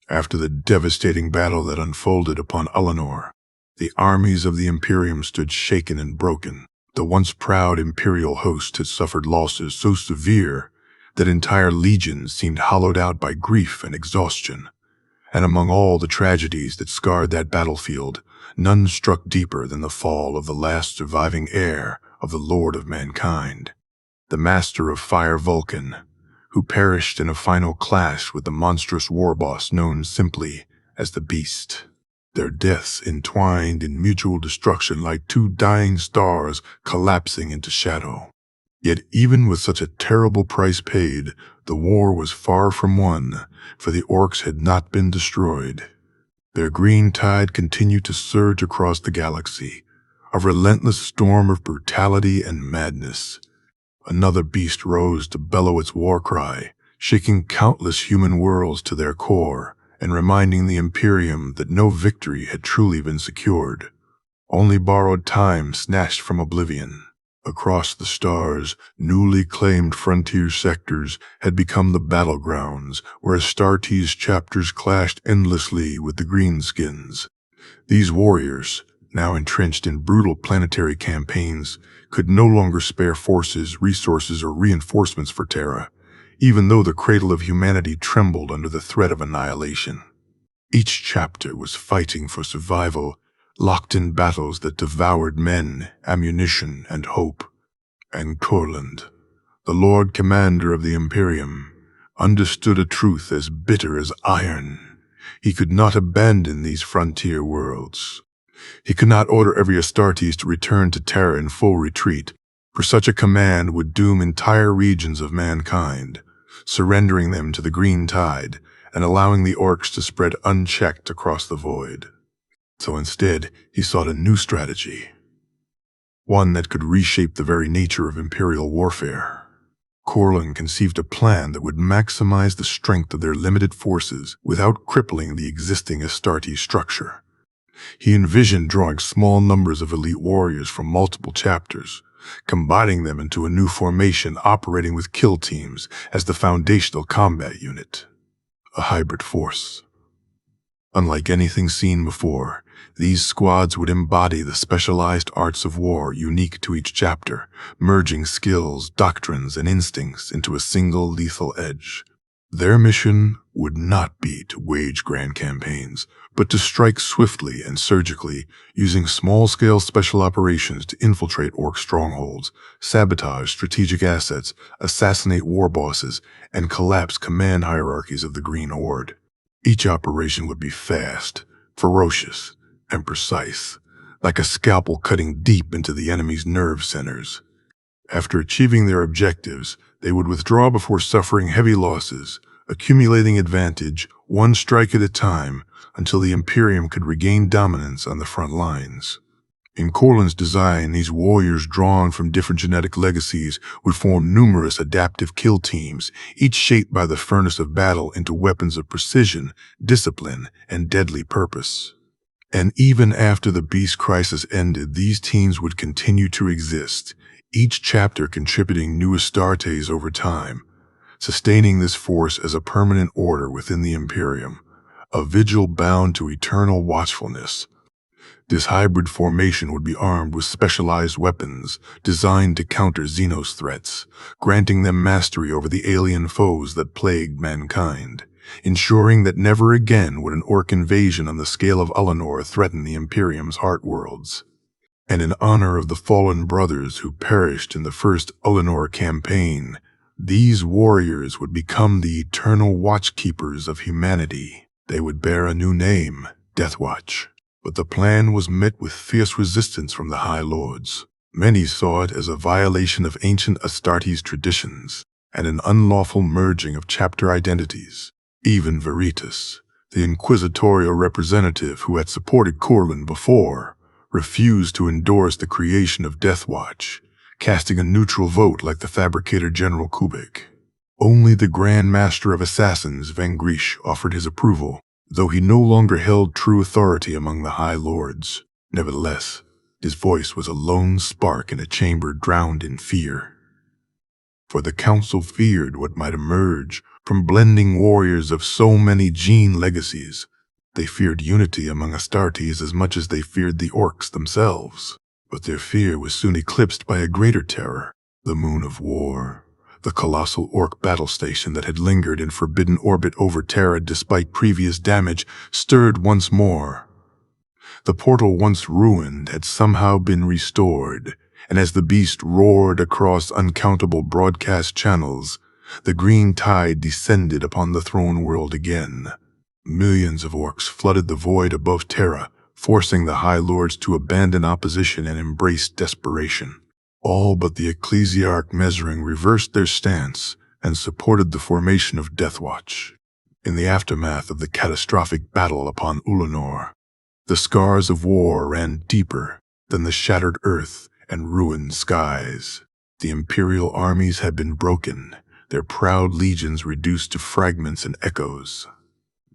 After the devastating battle that unfolded upon Ullanor, the armies of the Imperium stood shaken and broken. The once proud imperial host had suffered losses so severe that entire legions seemed hollowed out by grief and exhaustion. And among all the tragedies that scarred that battlefield, none struck deeper than the fall of the last surviving heir of the Lord of Mankind, the Master of Fire Vulcan, who perished in a final clash with the monstrous war boss known simply as the Beast. Their deaths entwined in mutual destruction like two dying stars collapsing into shadow. Yet even with such a terrible price paid, the war was far from won, for the orks had not been destroyed. Their green tide continued to surge across the galaxy, a relentless storm of brutality and madness. Another beast rose to bellow its war cry, shaking countless human worlds to their core and reminding the Imperium that no victory had truly been secured, only borrowed time snatched from oblivion. Across the stars, newly claimed frontier sectors had become the battlegrounds where Astartes chapters clashed endlessly with the Greenskins. These warriors, now entrenched in brutal planetary campaigns, could no longer spare forces, resources, or reinforcements for Terra, even though the cradle of humanity trembled under the threat of annihilation. Each chapter was fighting for survival, locked in battles that devoured men, ammunition, and hope. And Courland, the Lord Commander of the Imperium, understood a truth as bitter as iron. He could not abandon these frontier worlds. He could not order every Astartes to return to Terra in full retreat, for such a command would doom entire regions of mankind, surrendering them to the green tide and allowing the orks to spread unchecked across the void. So instead, he sought a new strategy, one that could reshape the very nature of imperial warfare. Courland conceived a plan that would maximize the strength of their limited forces without crippling the existing Astartes structure. He envisioned drawing small numbers of elite warriors from multiple chapters, combining them into a new formation operating with kill teams as the foundational combat unit, a hybrid force. Unlike anything seen before, these squads would embody the specialized arts of war unique to each chapter, merging skills, doctrines, and instincts into a single lethal edge. Their mission would not be to wage grand campaigns, but to strike swiftly and surgically, using small-scale special operations to infiltrate orc strongholds, sabotage strategic assets, assassinate war bosses, and collapse command hierarchies of the Green Horde. Each operation would be fast, ferocious, and precise, like a scalpel cutting deep into the enemy's nerve centers. After achieving their objectives, they would withdraw before suffering heavy losses, accumulating advantage one strike at a time until the Imperium could regain dominance on the front lines. In Courland's design, these warriors drawn from different genetic legacies would form numerous adaptive kill teams, each shaped by the furnace of battle into weapons of precision, discipline, and deadly purpose. And even after the Beast Crisis ended, these teams would continue to exist, each chapter contributing new Astartes over time, sustaining this force as a permanent order within the Imperium, a vigil bound to eternal watchfulness. This hybrid formation would be armed with specialized weapons designed to counter Xenos threats, granting them mastery over the alien foes that plagued mankind, ensuring that never again would an orc invasion on the scale of Ullanor threaten the Imperium's heart worlds. And in honor of the fallen brothers who perished in the first Ullanor campaign, these warriors would become the eternal watchkeepers of humanity. They would bear a new name, Deathwatch. But the plan was met with fierce resistance from the High Lords. Many saw it as a violation of ancient Astartes traditions and an unlawful merging of chapter identities. Even Veritas, the inquisitorial representative who had supported Courland before, refused to endorse the creation of Deathwatch, casting a neutral vote like the fabricator General Kubik. Only the Grand Master of Assassins, Vengrish, offered his approval, though he no longer held true authority among the High Lords. Nevertheless, his voice was a lone spark in a chamber drowned in fear. for the council feared what might emerge from blending warriors of so many gene legacies. They feared unity among Astartes as much as they feared the orks themselves. But their fear was soon eclipsed by a greater terror, the Moon of War. The colossal ork battle station that had lingered in forbidden orbit over Terra despite previous damage stirred once more. The portal once ruined had somehow been restored, and as the beast roared across uncountable broadcast channels, the green tide descended upon the throne world again. Millions of orks flooded the void above Terra, forcing the High Lords to abandon opposition and embrace desperation. All but the Ecclesiarch Mesring reversed their stance and supported the formation of Deathwatch. In the aftermath of the catastrophic battle upon Ullanor, the scars of war ran deeper than the shattered earth and ruined skies. The imperial armies had been broken, their proud legions reduced to fragments and echoes.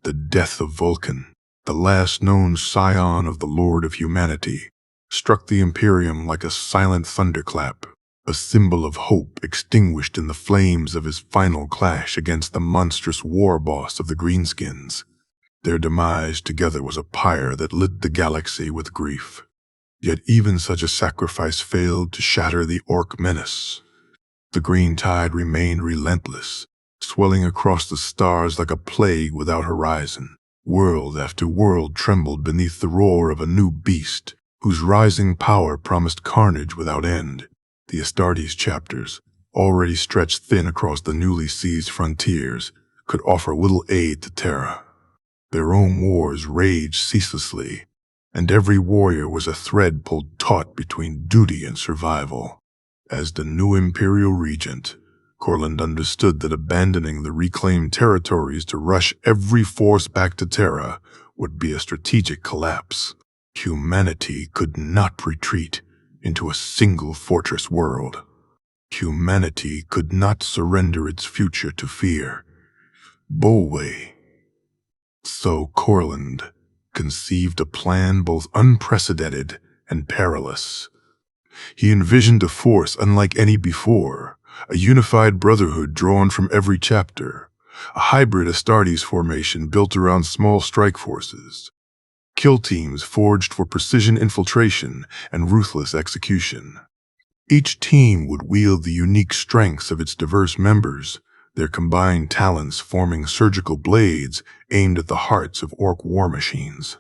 The death of Vulcan, the last known scion of the Lord of Humanity, struck the Imperium like a silent thunderclap, a symbol of hope extinguished in the flames of his final clash against the monstrous war boss of the Greenskins. Their demise together was a pyre that lit the galaxy with grief. Yet even such a sacrifice failed to shatter the ork menace. The green tide remained relentless, swelling across the stars like a plague without horizon. World after world trembled beneath the roar of a new beast, whose rising power promised carnage without end. The Astartes chapters, already stretched thin across the newly seized frontiers, could offer little aid to Terra. Their own wars raged ceaselessly, and every warrior was a thread pulled taut between duty and survival. As the new imperial regent, Corland understood that abandoning the reclaimed territories to rush every force back to Terra would be a strategic collapse. Humanity could not retreat into a single fortress world. Humanity could not surrender its future to fear. Bolway. So Corland conceived a plan both unprecedented and perilous. He envisioned a force unlike any before, a unified brotherhood drawn from every chapter, a hybrid Astartes formation built around small strike forces, kill teams forged for precision infiltration and ruthless execution. Each team would wield the unique strengths of its diverse members, their combined talents forming surgical blades aimed at the hearts of ork war machines.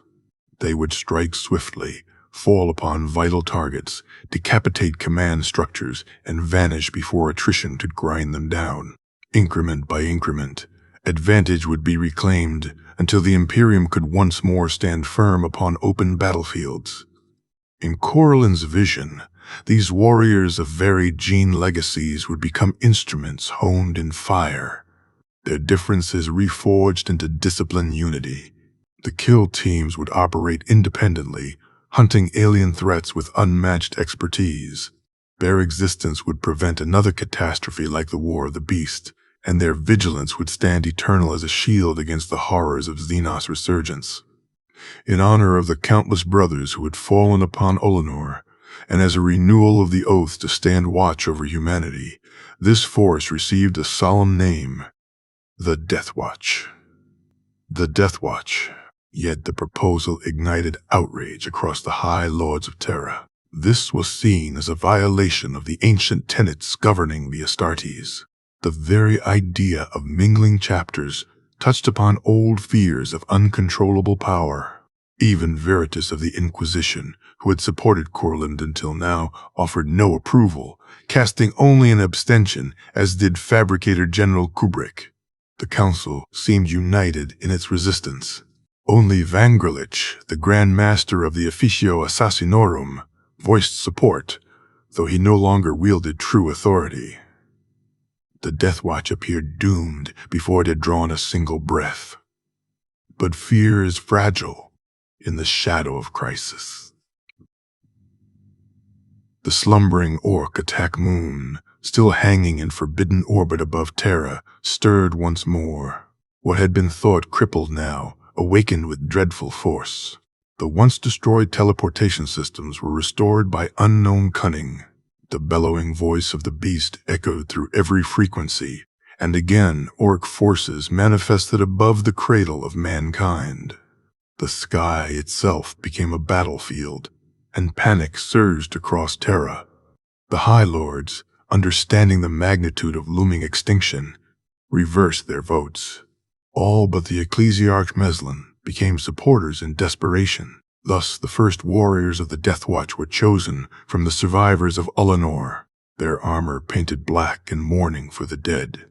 They would strike swiftly, fall upon vital targets, decapitate command structures, and vanish before attrition could grind them down. Increment by increment, advantage would be reclaimed until the Imperium could once more stand firm upon open battlefields. In Corland's vision, these warriors of varied gene legacies would become instruments honed in fire, their differences reforged into disciplined unity. The kill teams would operate independently, hunting alien threats with unmatched expertise. Their existence would prevent another catastrophe like the War of the Beast, and their vigilance would stand eternal as a shield against the horrors of Xenos resurgence. In honor of the countless brothers who had fallen upon Ullanor, and as a renewal of the oath to stand watch over humanity, this force received a solemn name, the Deathwatch. The Deathwatch. Yet the proposal ignited outrage across the High Lords of Terra. This was seen as a violation of the ancient tenets governing the Astartes. The very idea of mingling chapters touched upon old fears of uncontrollable power. Even Veritas of the Inquisition, who had supported Corland until now, offered no approval, casting only an abstention, as did Fabricator General Kubrick. The Council seemed united in its resistance. Only Vangrelich, the Grand Master of the Officio Assassinorum, voiced support, though he no longer wielded true authority. The Deathwatch appeared doomed before it had drawn a single breath. But fear is fragile in the shadow of crisis. The slumbering ork attack moon, still hanging in forbidden orbit above Terra, stirred once more. What had been thought crippled now awakened with dreadful force. The once destroyed teleportation systems were restored by unknown cunning. The bellowing voice of the beast echoed through every frequency, and again orc forces manifested above the cradle of mankind. The sky itself became a battlefield, and panic surged across Terra. The High Lords, understanding the magnitude of looming extinction, reversed their votes. All but the Ecclesiarch Meslin became supporters in desperation. Thus, the first warriors of the Deathwatch were chosen from the survivors of Ullanor, their armor painted black in mourning for the dead.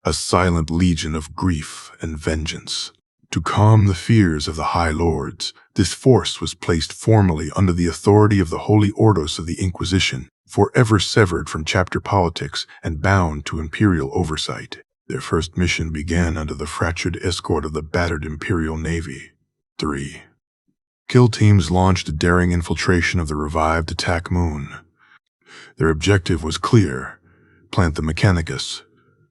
A silent legion of grief and vengeance. To calm the fears of the High Lords, this force was placed formally under the authority of the Holy Ordos of the Inquisition, forever severed from chapter politics and bound to imperial oversight. Their first mission began under the fractured escort of the battered Imperial Navy. 3. Kill teams launched a daring infiltration of the revived attack moon. Their objective was clear: plant the Mechanicus,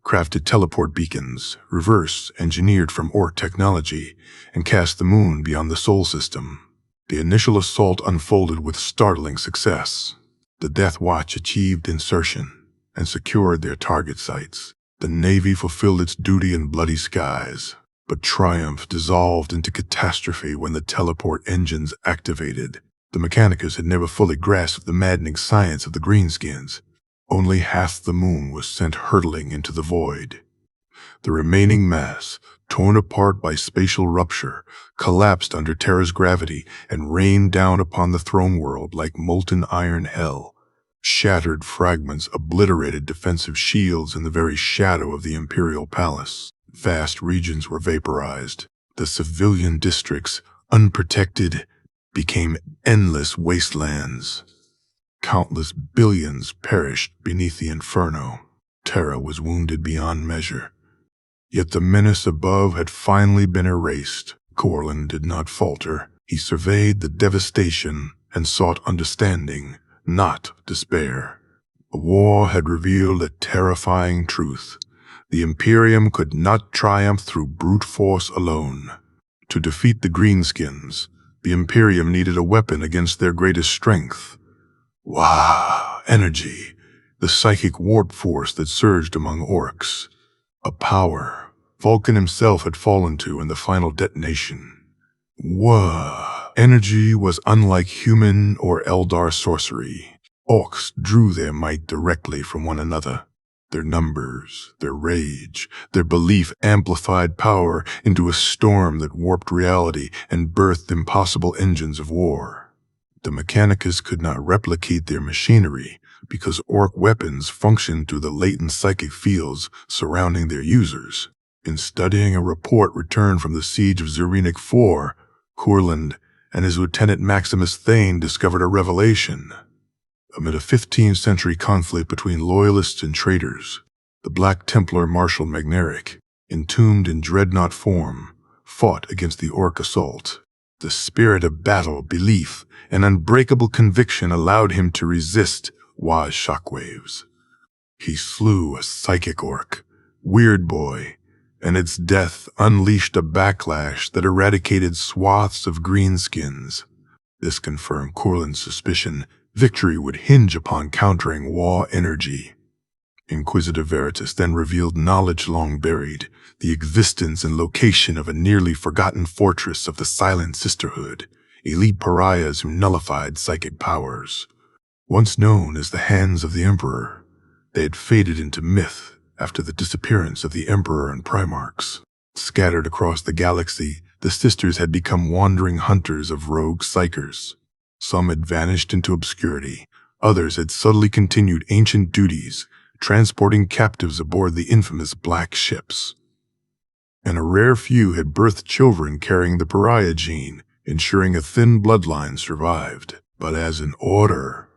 crafted teleport beacons, reverse-engineered from orc technology, and cast the moon beyond the Sol system. The initial assault unfolded with startling success. The Deathwatch achieved insertion and secured their target sites. The Navy fulfilled its duty in bloody skies, but triumph dissolved into catastrophe when the teleport engines activated. The Mechanicus had never fully grasped the maddening science of the greenskins. Only half the moon was sent hurtling into the void. The remaining mass, torn apart by spatial rupture, collapsed under Terra's gravity and rained down upon the throne world like molten iron hell. Shattered fragments obliterated defensive shields in the very shadow of the Imperial Palace. Vast regions were vaporized. The civilian districts, unprotected, became endless wastelands. Countless billions perished beneath the inferno. Terra was wounded beyond measure. Yet the menace above had finally been erased. Corlin did not falter. He surveyed the devastation and sought understanding, not despair. The war had revealed a terrifying truth. The Imperium could not triumph through brute force alone. To defeat the Greenskins, the Imperium needed a weapon against their greatest strength. Energy, the psychic warp force that surged among orcs. A power Vulcan himself had fallen to in the final detonation. Energy was unlike human or eldar sorcery. Orcs drew their might directly from one another. Their numbers, their rage, their belief amplified power into a storm that warped reality and birthed impossible engines of war. The Mechanicus could not replicate their machinery because orc weapons functioned through the latent psychic fields surrounding their users. In studying a report returned from the siege of Zerenic IV, Courland and his lieutenant Maximus Thane discovered a revelation. Amid a 15th century conflict between loyalists and traitors, the Black Templar Marshal Magneric, entombed in dreadnought form, fought against the orc assault. The spirit of battle, belief, and unbreakable conviction allowed him to resist Wa's shockwaves. He slew a psychic orc, Weird Boy, and its death unleashed a backlash that eradicated swaths of greenskins. This confirmed Courland's suspicion victory would hinge upon countering Wa energy. Inquisitor Veritas then revealed knowledge long buried, the existence and location of a nearly forgotten fortress of the Silent Sisterhood, elite pariahs who nullified psychic powers. Once known as the Hands of the Emperor, they had faded into myth after the disappearance of the Emperor and Primarchs. Scattered across the galaxy, the Sisters had become wandering hunters of rogue psychers. Some had vanished into obscurity, others had subtly continued ancient duties, transporting captives aboard the infamous black ships. And a rare few had birthed children carrying the pariah gene, ensuring a thin bloodline survived. But as an order,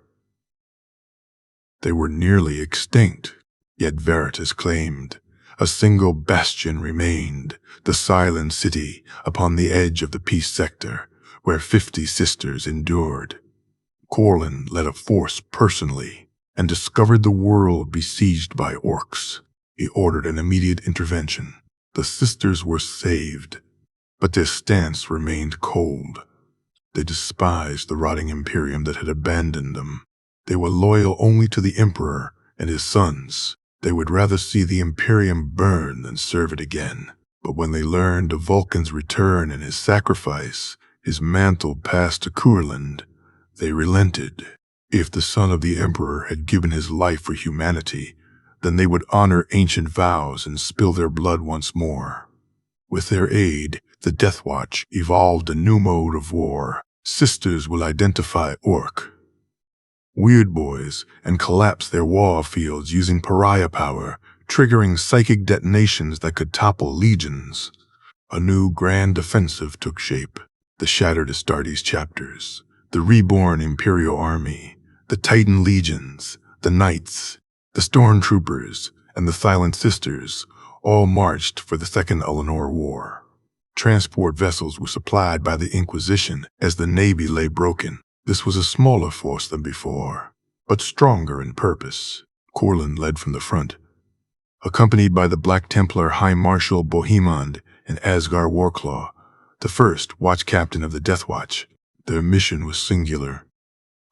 they were nearly extinct. Yet Veritas claimed a single bastion remained, the Silent City upon the edge of the Peace Sector, where 50 sisters endured. Courland led a force personally and discovered the world besieged by orcs. He ordered an immediate intervention. The sisters were saved, but their stance remained cold. They despised the rotting Imperium that had abandoned them. They were loyal only to the Emperor and his sons. They would rather see the Imperium burn than serve it again. But when they learned of Vulcan's return and his sacrifice, his mantle passed to Courland, they relented. If the son of the Emperor had given his life for humanity, then they would honor ancient vows and spill their blood once more. With their aid, the Deathwatch evolved a new mode of war. Sisters will identify orc, weird boys, and collapse their war fields using pariah power, triggering psychic detonations that could topple legions. A new grand offensive took shape. The Shattered Astartes chapters, the reborn Imperial Army, the Titan legions, the Knights, the Stormtroopers, and the Silent Sisters all marched for the Second Ullanor War. Transport vessels were supplied by the Inquisition as the Navy lay broken. This was a smaller force than before, but stronger in purpose. Courland led from the front, accompanied by the Black Templar High Marshal Bohemond and Asgar Warclaw, the first watch captain of the Deathwatch. Their mission was singular: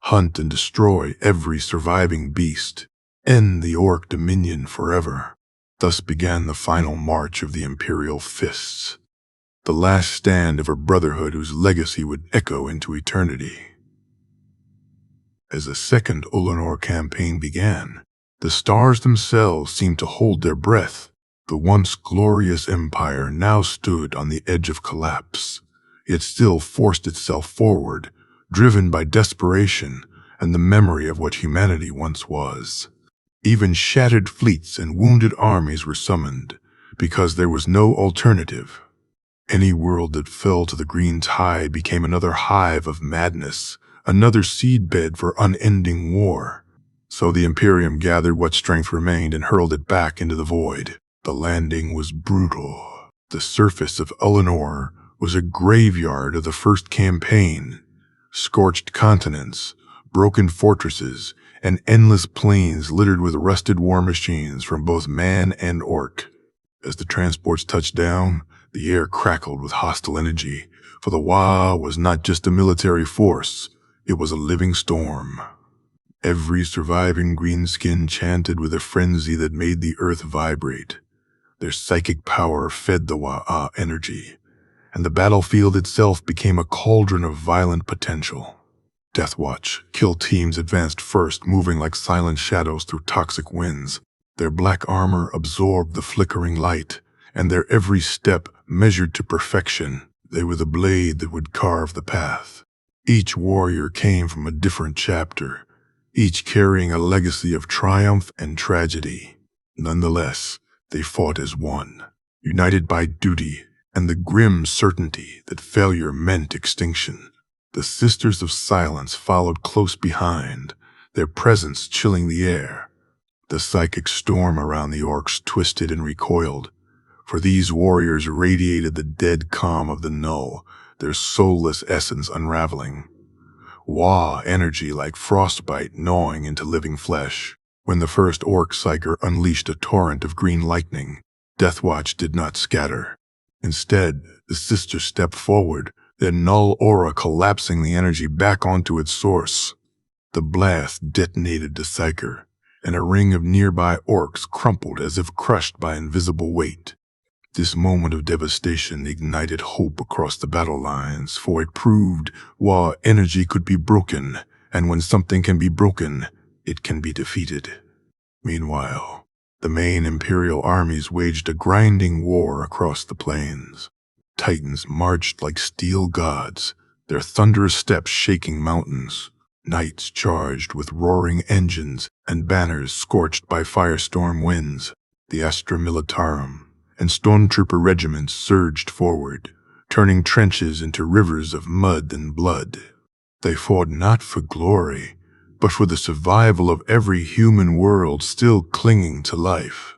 hunt and destroy every surviving beast, end the orc dominion forever. Thus began the final march of the Imperial Fists, the last stand of a brotherhood whose legacy would echo into eternity. As the Second Ullanor campaign began, the stars themselves seemed to hold their breath. The once glorious empire now stood on the edge of collapse. It still forced itself forward, driven by desperation and the memory of what humanity once was. Even shattered fleets and wounded armies were summoned, because there was no alternative. Any world that fell to the green tide became another hive of madness, another seedbed for unending war. So the Imperium gathered what strength remained and hurled it back into the void. The landing was brutal. The surface of Ullanor was a graveyard of the first campaign. Scorched continents, broken fortresses, and endless plains littered with rusted war machines from both man and orc. As the transports touched down, the air crackled with hostile energy, for the Wa was not just a military force, it was a living storm. Every surviving greenskin chanted with a frenzy that made the earth vibrate. Their psychic power fed the Wa'a energy, and the battlefield itself became a cauldron of violent potential. Deathwatch kill teams advanced first, moving like silent shadows through toxic winds. Their black armor absorbed the flickering light, and their every step measured to perfection. They were the blade that would carve the path. Each warrior came from a different chapter, each carrying a legacy of triumph and tragedy. Nonetheless, they fought as one, united by duty and the grim certainty that failure meant extinction. The Sisters of Silence followed close behind, their presence chilling the air. The psychic storm around the orcs twisted and recoiled, for these warriors radiated the dead calm of the null, their soulless essence unraveling. Wa energy like frostbite gnawing into living flesh. When the first orc psyker unleashed a torrent of green lightning, Deathwatch did not scatter. Instead, the sisters stepped forward, their null aura collapsing the energy back onto its source. The blast detonated the psyker, and a ring of nearby orcs crumpled as if crushed by invisible weight. This moment of devastation ignited hope across the battle lines, for it proved Wa energy could be broken, and when something can be broken, it can be defeated. Meanwhile, the main Imperial armies waged a grinding war across the plains. Titans marched like steel gods, their thunderous steps shaking mountains. Knights charged with roaring engines and banners scorched by firestorm winds. The Astra Militarum and stormtrooper regiments surged forward, turning trenches into rivers of mud and blood. They fought not for glory, but for the survival of every human world still clinging to life.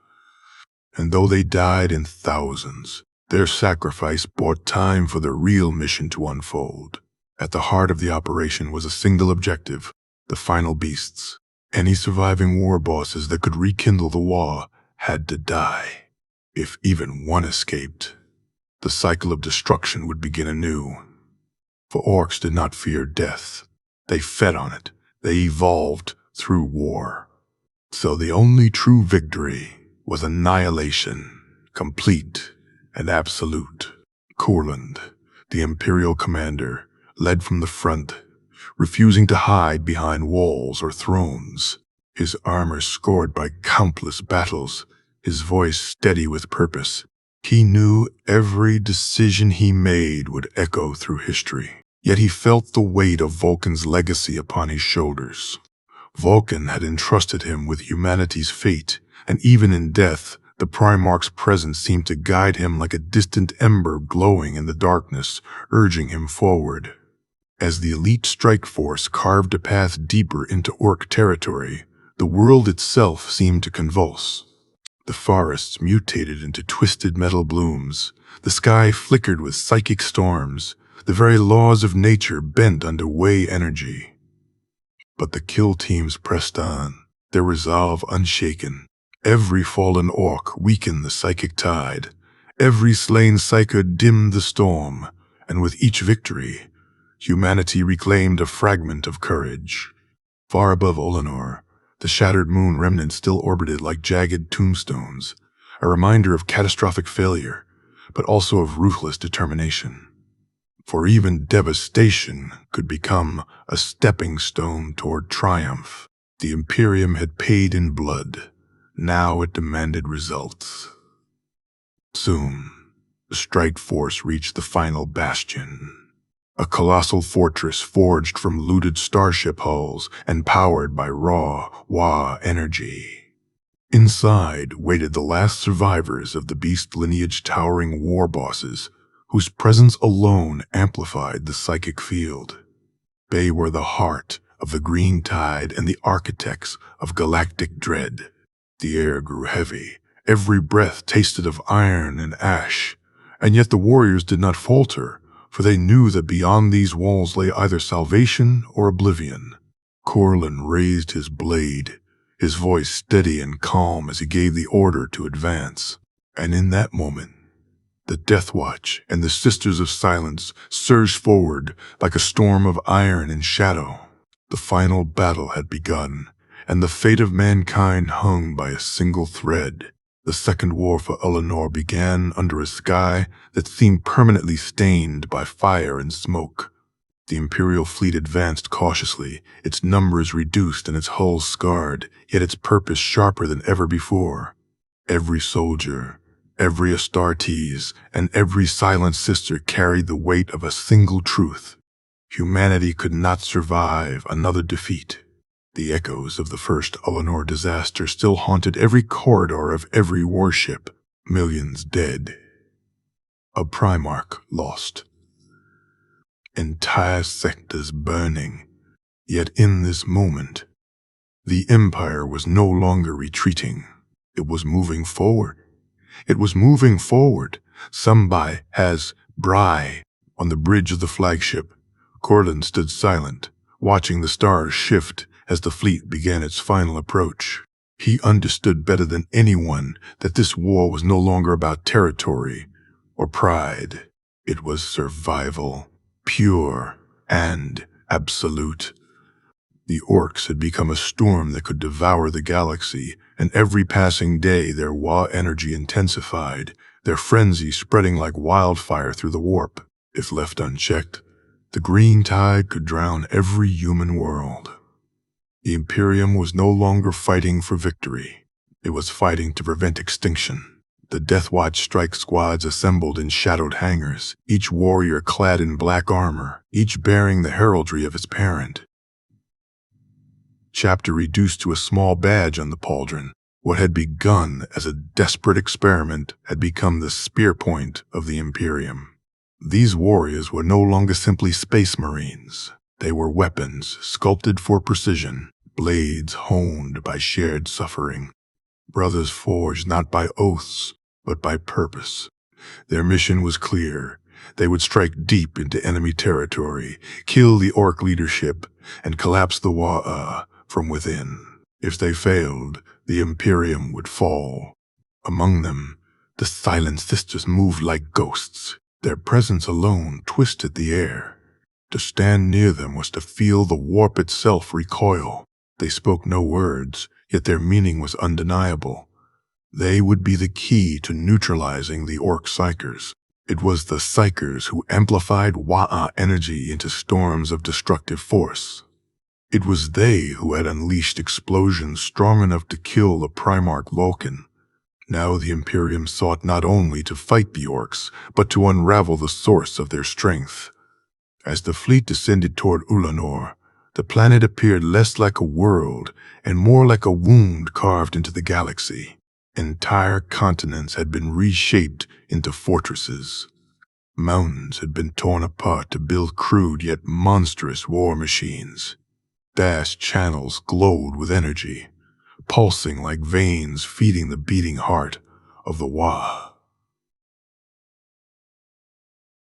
And though they died in thousands, their sacrifice bought time for the real mission to unfold. At the heart of the operation was a single objective: the final beasts. Any surviving war bosses that could rekindle the Wa had to die. If even one escaped, the cycle of destruction would begin anew. For orcs did not fear death. They fed on it. They evolved through war. So the only true victory was annihilation, complete and absolute. Courland, the Imperial commander, led from the front, refusing to hide behind walls or thrones. His armor scored by countless battles, his voice steady with purpose. He knew every decision he made would echo through history. Yet he felt the weight of Vulcan's legacy upon his shoulders. Vulcan had entrusted him with humanity's fate, and even in death, the Primarch's presence seemed to guide him like a distant ember glowing in the darkness, urging him forward. As the elite strike force carved a path deeper into Ork territory, the world itself seemed to convulse. The forests mutated into twisted metal blooms, the sky flickered with psychic storms, the very laws of nature bent under Way energy. But the kill teams pressed on, their resolve unshaken. Every fallen orc weakened the psychic tide, every slain psyker dimmed the storm, and with each victory, humanity reclaimed a fragment of courage. Far above Ullanor, the shattered moon remnants still orbited like jagged tombstones, a reminder of catastrophic failure, but also of ruthless determination. For even devastation could become a stepping stone toward triumph. The Imperium had paid in blood. Now it demanded results. Soon, the strike force reached the final bastion. A colossal fortress forged from looted starship hulls and powered by raw Wa energy. Inside waited the last survivors of the beast lineage towering war bosses, whose presence alone amplified the psychic field. They were the heart of the Green Tide and the architects of galactic dread. The air grew heavy, every breath tasted of iron and ash, and yet the warriors did not falter, for they knew that beyond these walls lay either salvation or oblivion. Courland raised his blade, his voice steady and calm as he gave the order to advance. And in that moment, the Deathwatch and the Sisters of Silence surged forward like a storm of iron and shadow. The final battle had begun, and the fate of mankind hung by a single thread. The Second War for Ullanor began under a sky that seemed permanently stained by fire and smoke. The Imperial fleet advanced cautiously, its numbers reduced and its hulls scarred, yet its purpose sharper than ever before. Every soldier, every Astartes, and every silent sister carried the weight of a single truth. Humanity could not survive another defeat. The echoes of the first Ullanor disaster still haunted every corridor of every warship. Millions dead. A Primarch lost. Entire sectors burning. Yet in this moment, the Empire was no longer retreating. It was moving forward. It was moving forward. Somebody has Bry on the bridge of the flagship. Courland stood silent, watching the stars shift as the fleet began its final approach. He understood better than anyone that this war was no longer about territory or pride. It was survival, pure and absolute. The orks had become a storm that could devour the galaxy, and every passing day their Wa energy intensified, their frenzy spreading like wildfire through the warp. If left unchecked, the Green Tide could drown every human world. The Imperium was no longer fighting for victory. It was fighting to prevent extinction. The Deathwatch strike squads assembled in shadowed hangars, each warrior clad in black armor, each bearing the heraldry of its parent. Chapter reduced to a small badge on the pauldron. What had begun as a desperate experiment had become the spear point of the Imperium. These warriors were no longer simply space marines. They were weapons sculpted for precision, blades honed by shared suffering. Brothers forged not by oaths, but by purpose. Their mission was clear. They would strike deep into enemy territory, kill the orc leadership, and collapse the Wa'a from within. If they failed, the Imperium would fall. Among them, the Silent Sisters moved like ghosts. Their presence alone twisted the air. To stand near them was to feel the warp itself recoil. They spoke no words, yet their meaning was undeniable. They would be the key to neutralizing the orc psychers. It was the psychers who amplified Wa'a energy into storms of destructive force. It was they who had unleashed explosions strong enough to kill the Primarch Vulcan. Now the Imperium sought not only to fight the orcs, but to unravel the source of their strength. As the fleet descended toward Ullanor, the planet appeared less like a world and more like a wound carved into the galaxy. Entire continents had been reshaped into fortresses. Mountains had been torn apart to build crude yet monstrous war machines. Vast channels glowed with energy, pulsing like veins feeding the beating heart of the Wa.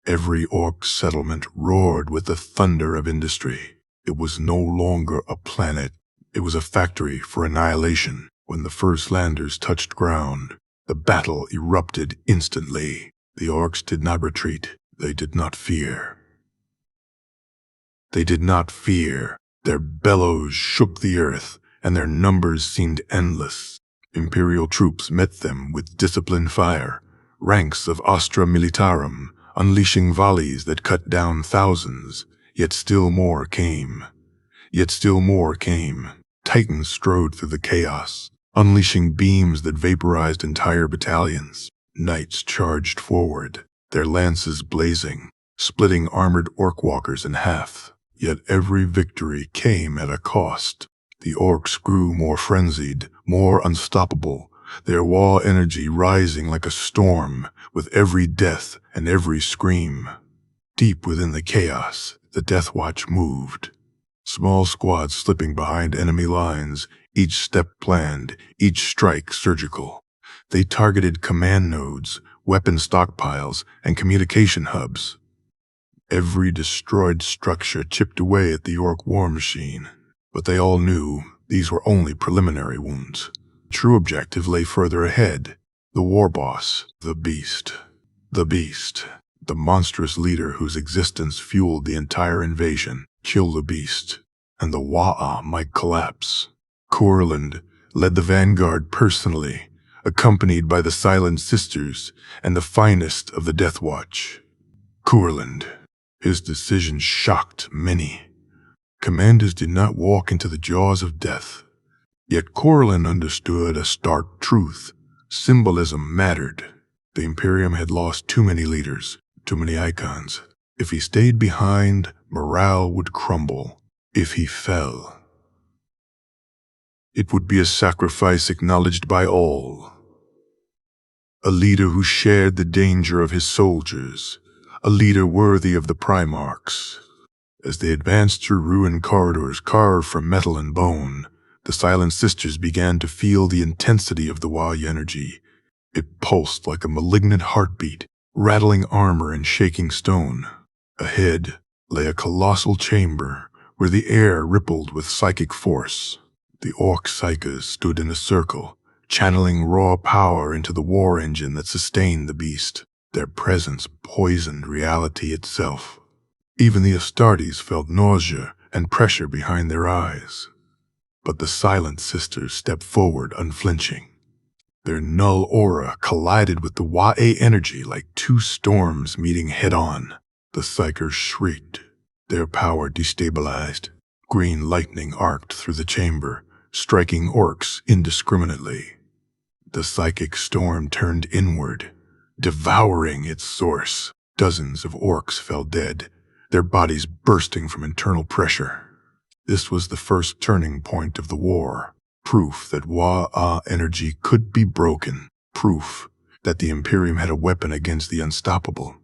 Every orc settlement roared with the thunder of industry. It was no longer a planet. It was a factory for annihilation. When the first landers touched ground, the battle erupted instantly. The orcs did not retreat. They did not fear. They did not fear. Their bellows shook the earth, and their numbers seemed endless. Imperial troops met them with disciplined fire, ranks of Astra Militarum, unleashing volleys that cut down thousands. Yet still more came. Titans strode through the chaos, unleashing beams that vaporized entire battalions. Knights charged forward, their lances blazing, splitting armored orc walkers in half. Yet every victory came at a cost. The orcs grew more frenzied, more unstoppable, their Wa energy rising like a storm with every death and every scream. Deep within the chaos, the Deathwatch moved. Small squads slipping behind enemy lines, each step planned, each strike surgical. They targeted command nodes, weapon stockpiles, and communication hubs. Every destroyed structure chipped away at the orc war machine, but they all knew these were only preliminary wounds. The true objective lay further ahead. The war boss, the beast. The monstrous leader whose existence fueled the entire invasion. Kill the beast, and the Wa'a might collapse. Courland led the vanguard personally, accompanied by the Silent Sisters and the finest of the Deathwatch. Courland. His decision shocked many. Commanders did not walk into the jaws of death. Yet Courland understood a stark truth. Symbolism mattered. The Imperium had lost too many leaders, too many icons. If he stayed behind, morale would crumble. If he fell, it would be a sacrifice acknowledged by all. A leader who shared the danger of his soldiers, a leader worthy of the Primarchs. As they advanced through ruined corridors carved from metal and bone, the Silent Sisters began to feel the intensity of the Wa energy. It pulsed like a malignant heartbeat, rattling armor and shaking stone. Ahead lay a colossal chamber where the air rippled with psychic force. The orc psychers stood in a circle, channeling raw power into the war engine that sustained the beast. Their presence poisoned reality itself. Even the Astartes felt nausea and pressure behind their eyes. But the Silent Sisters stepped forward unflinching. Their null aura collided with the Wa'a energy like two storms meeting head-on. The psychers shrieked, their power destabilized. Green lightning arced through the chamber, striking orcs indiscriminately. The psychic storm turned inward, devouring its source. Dozens of orcs fell dead, their bodies bursting from internal pressure. This was the first turning point of the war. Proof that Wa'a energy could be broken. Proof that the Imperium had a weapon against the unstoppable.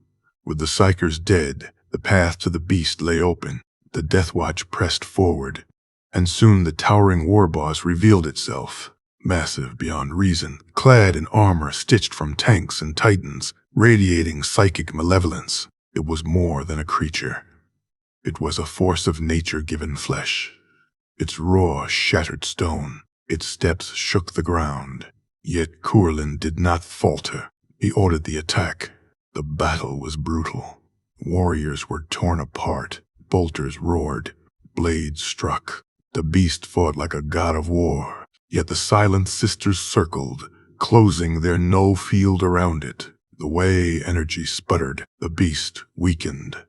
With the psychers dead, the path to the beast lay open. The Deathwatch pressed forward, and soon the towering war boss revealed itself. Massive beyond reason, clad in armor stitched from tanks and titans, radiating psychic malevolence. It was more than a creature. It was a force of nature given flesh. Its roar shattered stone. Its steps shook the ground. Yet Courland did not falter. He ordered the attack. The battle was brutal. Warriors were torn apart. Bolters roared. Blades struck. The beast fought like a god of war, yet the silent sisters circled, closing their null field around it. The way energy sputtered, the beast weakened.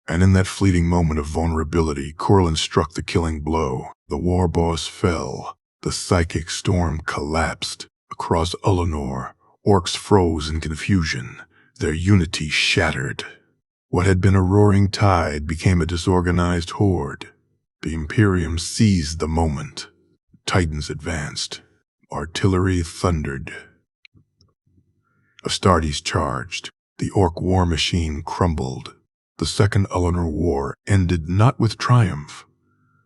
And in that fleeting moment of vulnerability, Corlin struck the killing blow. The war boss fell. The psychic storm collapsed. Across Ullanor, orks froze in confusion, their unity shattered. What had been a roaring tide became a disorganized horde. The Imperium seized the moment. Titans advanced. Artillery thundered. Astartes charged. The orc war machine crumbled. The Second Ullanor War ended not with triumph,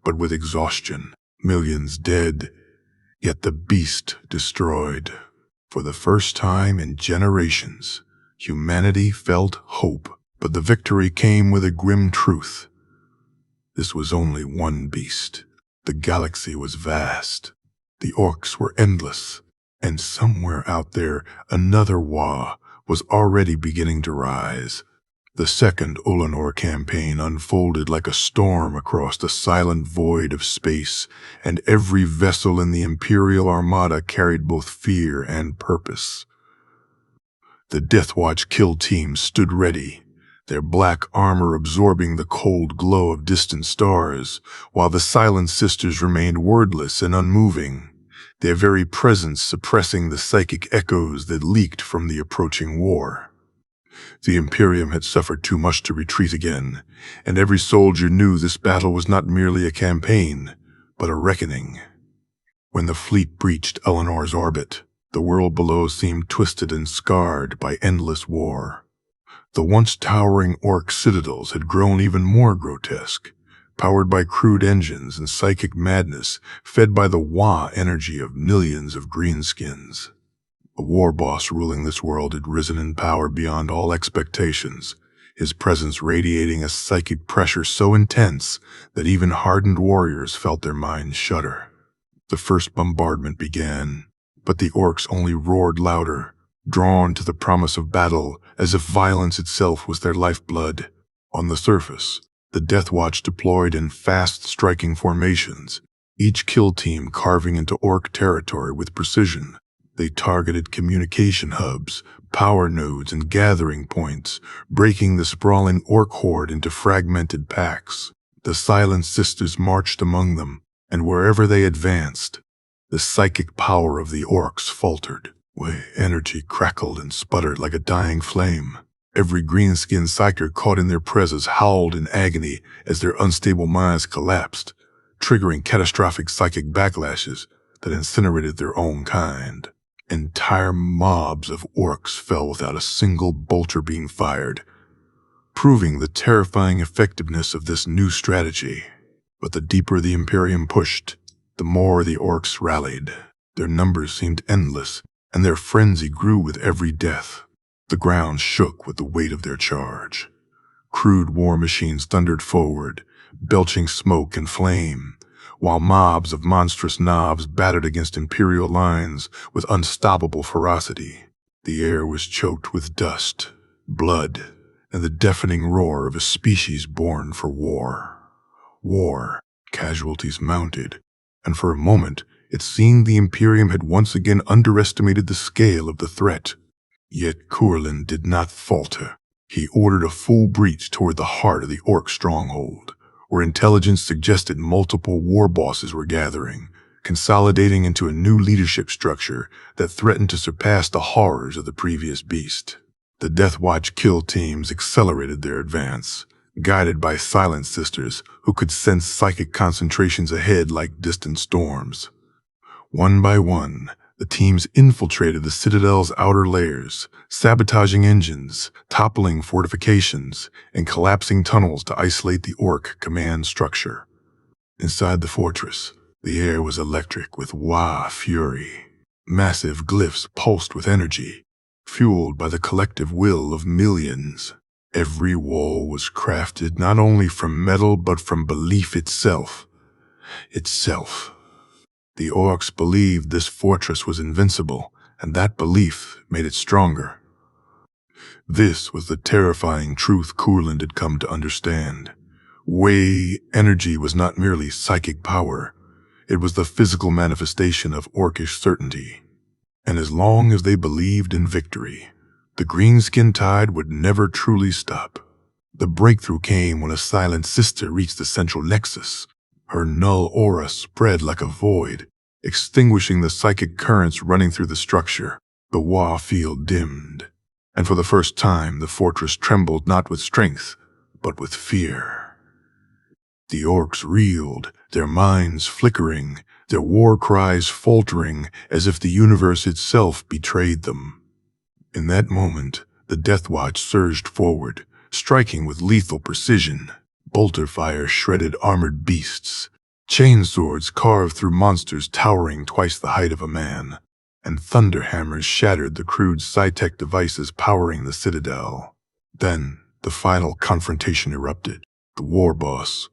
but with exhaustion. Millions dead, yet the beast destroyed. For the first time in generations, humanity felt hope, but the victory came with a grim truth. This was only one beast. The galaxy was vast. The orcs were endless, and somewhere out there, another Wa was already beginning to rise. The Second Ullanor campaign unfolded like a storm across the silent void of space, and every vessel in the Imperial Armada carried both fear and purpose. The Deathwatch kill teams stood ready, their black armor absorbing the cold glow of distant stars, while the Silent Sisters remained wordless and unmoving, their very presence suppressing the psychic echoes that leaked from the approaching war. The Imperium had suffered too much to retreat again, and every soldier knew this battle was not merely a campaign, but a reckoning. When the fleet breached Ulanor's orbit, the world below seemed twisted and scarred by endless war. The once towering orc citadels had grown even more grotesque, powered by crude engines and psychic madness, fed by the Wa energy of millions of greenskins. A war boss ruling this world had risen in power beyond all expectations, his presence radiating a psychic pressure so intense that even hardened warriors felt their minds shudder. The first bombardment began, but the orcs only roared louder, drawn to the promise of battle as if violence itself was their lifeblood. On the surface, the Deathwatch deployed in fast-striking formations, each kill team carving into orc territory with precision. They targeted communication hubs, power nodes, and gathering points, breaking the sprawling orc horde into fragmented packs. The Silent Sisters marched among them, and wherever they advanced, the psychic power of the orcs faltered. Energy crackled and sputtered like a dying flame. Every green-skinned psyker caught in their presence howled in agony as their unstable minds collapsed, triggering catastrophic psychic backlashes that incinerated their own kind. Entire mobs of orcs fell without a single bolter being fired, proving the terrifying effectiveness of this new strategy. But the deeper the Imperium pushed, the more the orcs rallied. Their numbers seemed endless, and their frenzy grew with every death. The ground shook with the weight of their charge. Crude war machines thundered forward, belching smoke and flame, while mobs of monstrous knobs battered against Imperial lines with unstoppable ferocity. The air was choked with dust, blood, and the deafening roar of a species born for war. War, casualties mounted, and for a moment it seemed the Imperium had once again underestimated the scale of the threat. Yet Corlin did not falter. He ordered a full breach toward the heart of the orc stronghold, where intelligence suggested multiple war bosses were gathering, consolidating into a new leadership structure that threatened to surpass the horrors of the previous beast. The Deathwatch kill teams accelerated their advance, guided by Silent Sisters who could sense psychic concentrations ahead like distant storms. One by one, the teams infiltrated the Citadel's outer layers, sabotaging engines, toppling fortifications, and collapsing tunnels to isolate the orc command structure. Inside the fortress, the air was electric with Wa fury. Massive glyphs pulsed with energy, fueled by the collective will of millions. Every wall was crafted not only from metal but from belief itself. The orcs believed this fortress was invincible, and that belief made it stronger. This was the terrifying truth Corlin had come to understand. Energy was not merely psychic power, It was the physical manifestation of orcish certainty. And as long as they believed in victory, the greenskin tide would never truly stop. The breakthrough came when a silent sister reached the central nexus. Her null aura spread like a void, extinguishing the psychic currents running through the structure. The Wa field dimmed, and for the first time the fortress trembled not with strength, but with fear. The orcs reeled, their minds flickering, their war cries faltering as if the universe itself betrayed them. In that moment, the Deathwatch surged forward, striking with lethal precision. Bolter fire shredded armored beasts. Chainswords carved through monsters towering twice the height of a man, and thunder hammers shattered the crude sci-tech devices powering the citadel. Then, the final confrontation erupted. The war boss,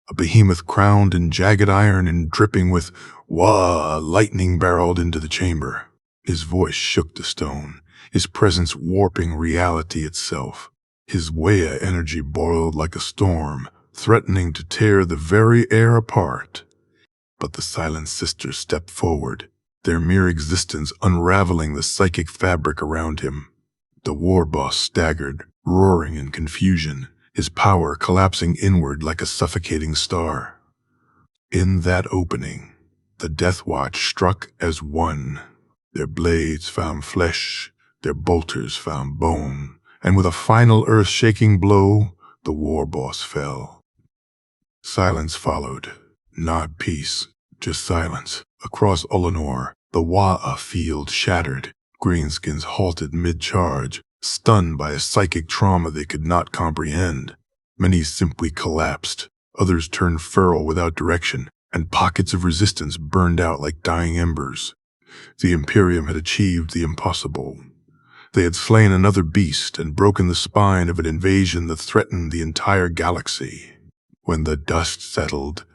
a behemoth crowned in jagged iron and dripping with wah, lightning barreled into the chamber. His voice shook the stone, his presence warping reality itself. His Wea energy boiled like a storm, threatening to tear the very air apart. But the silent sisters stepped forward, their mere existence unraveling the psychic fabric around him. The war boss staggered, roaring in confusion, his power collapsing inward like a suffocating star. In that opening, the Deathwatch struck as one. Their blades found flesh, their bolters found bone, and with a final earth-shaking blow, the war boss fell. Silence followed. Not peace, just silence. Across Ullanor, the Wa'a field shattered. Greenskins halted mid-charge, stunned by a psychic trauma they could not comprehend. Many simply collapsed. Others turned feral without direction, and pockets of resistance burned out like dying embers. The Imperium had achieved the impossible. They had slain another beast and broken the spine of an invasion that threatened the entire galaxy. When the dust settled,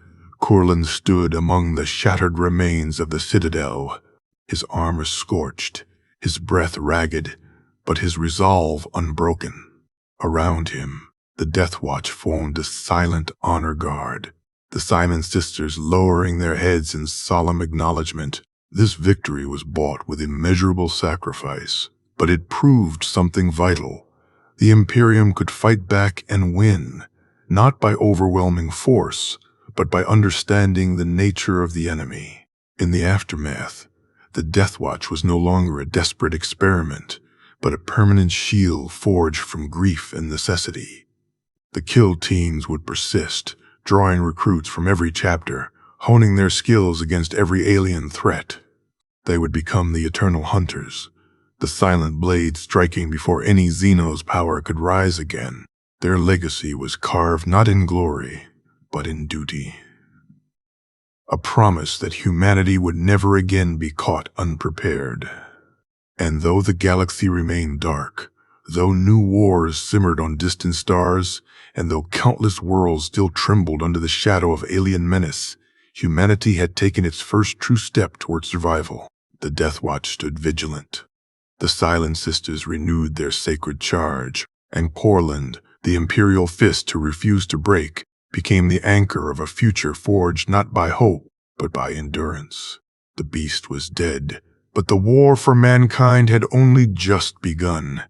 Corlin stood among the shattered remains of the citadel, his armor scorched, his breath ragged, but his resolve unbroken. Around him, the Deathwatch formed a silent honor guard, the Silent Sisters lowering their heads in solemn acknowledgement. This victory was bought with immeasurable sacrifice, but it proved something vital. The Imperium could fight back and win, not by overwhelming force, but by understanding the nature of the enemy. In the aftermath, the Deathwatch was no longer a desperate experiment, but a permanent shield forged from grief and necessity. The kill teams would persist, drawing recruits from every chapter, honing their skills against every alien threat. They would become the eternal hunters, the silent blade striking before any Xeno's power could rise again. Their legacy was carved not in glory, but in duty. A promise that humanity would never again be caught unprepared. And though the galaxy remained dark, though new wars simmered on distant stars, and though countless worlds still trembled under the shadow of alien menace, humanity had taken its first true step toward survival. The Deathwatch stood vigilant. The Silent Sisters renewed their sacred charge, and Corland, the imperial fist who refused to break, became the anchor of a future forged not by hope, but by endurance. The beast was dead, but the war for mankind had only just begun.